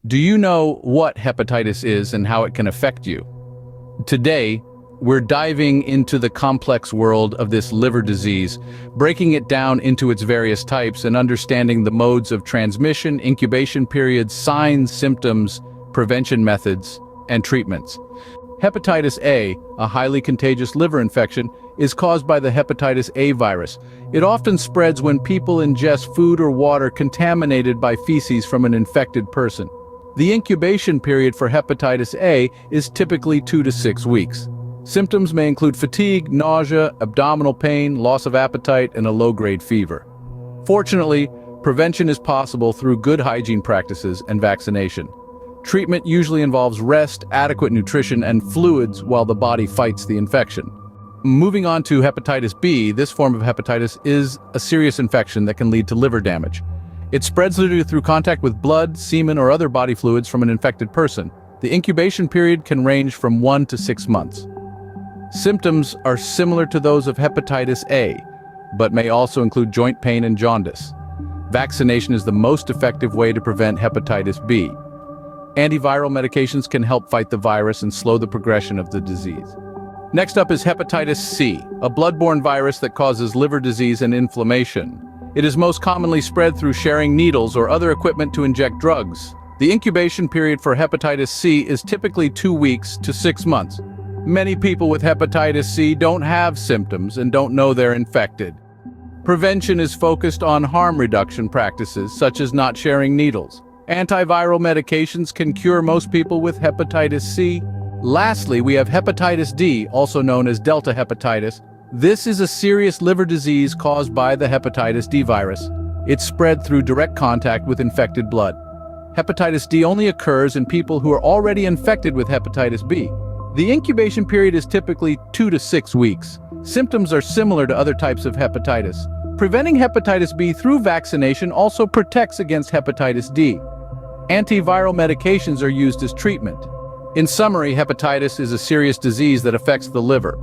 Do you know what hepatitis is and how it can affect you? Today, we're diving into the complex world of this liver disease, breaking it down into its various types and understanding the modes of transmission, incubation periods, signs, symptoms, prevention methods, and treatments. Hepatitis A, a highly contagious liver infection, is caused by the hepatitis A virus. It often spreads when people ingest food or water contaminated by feces from an infected person. The incubation period for hepatitis A is typically 2 to 6 weeks. Symptoms may include fatigue, nausea, abdominal pain, loss of appetite, and a low-grade fever. Fortunately, prevention is possible through good hygiene practices and vaccination. Treatment usually involves rest, adequate nutrition, and fluids while the body fights the infection. Moving on to hepatitis B, this form of hepatitis is a serious infection that can lead to liver damage. It spreads through contact with blood, semen, or other body fluids from an infected person. The incubation period can range from 1 to 6 months. Symptoms are similar to those of hepatitis A, but may also include joint pain and jaundice. Vaccination is the most effective way to prevent hepatitis B. Antiviral medications can help fight the virus and slow the progression of the disease. Next up is hepatitis C, a bloodborne virus that causes liver disease and inflammation. It is most commonly spread through sharing needles or other equipment to inject drugs. The incubation period for hepatitis C is typically 2 weeks to 6 months. Many people with hepatitis C don't have symptoms and don't know they're infected. Prevention is focused on harm reduction practices, such as not sharing needles. Antiviral medications can cure most people with hepatitis C. Lastly, we have hepatitis D, also known as delta hepatitis. This is a serious liver disease caused by the hepatitis D virus. It's spread through direct contact with infected blood. Hepatitis D only occurs in people who are already infected with hepatitis B. The incubation period is typically 2 to 6 weeks. Symptoms are similar to other types of hepatitis. Preventing hepatitis B through vaccination also protects against hepatitis D. Antiviral medications are used as treatment. In summary, hepatitis is a serious disease that affects the liver.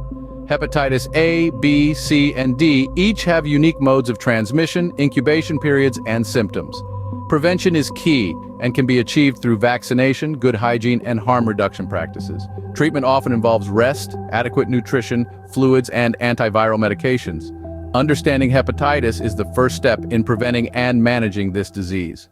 Hepatitis A, B, C, and D each have unique modes of transmission, incubation periods, and symptoms. Prevention is key and can be achieved through vaccination, good hygiene, and harm reduction practices. Treatment often involves rest, adequate nutrition, fluids, and antiviral medications. Understanding hepatitis is the first step in preventing and managing this disease.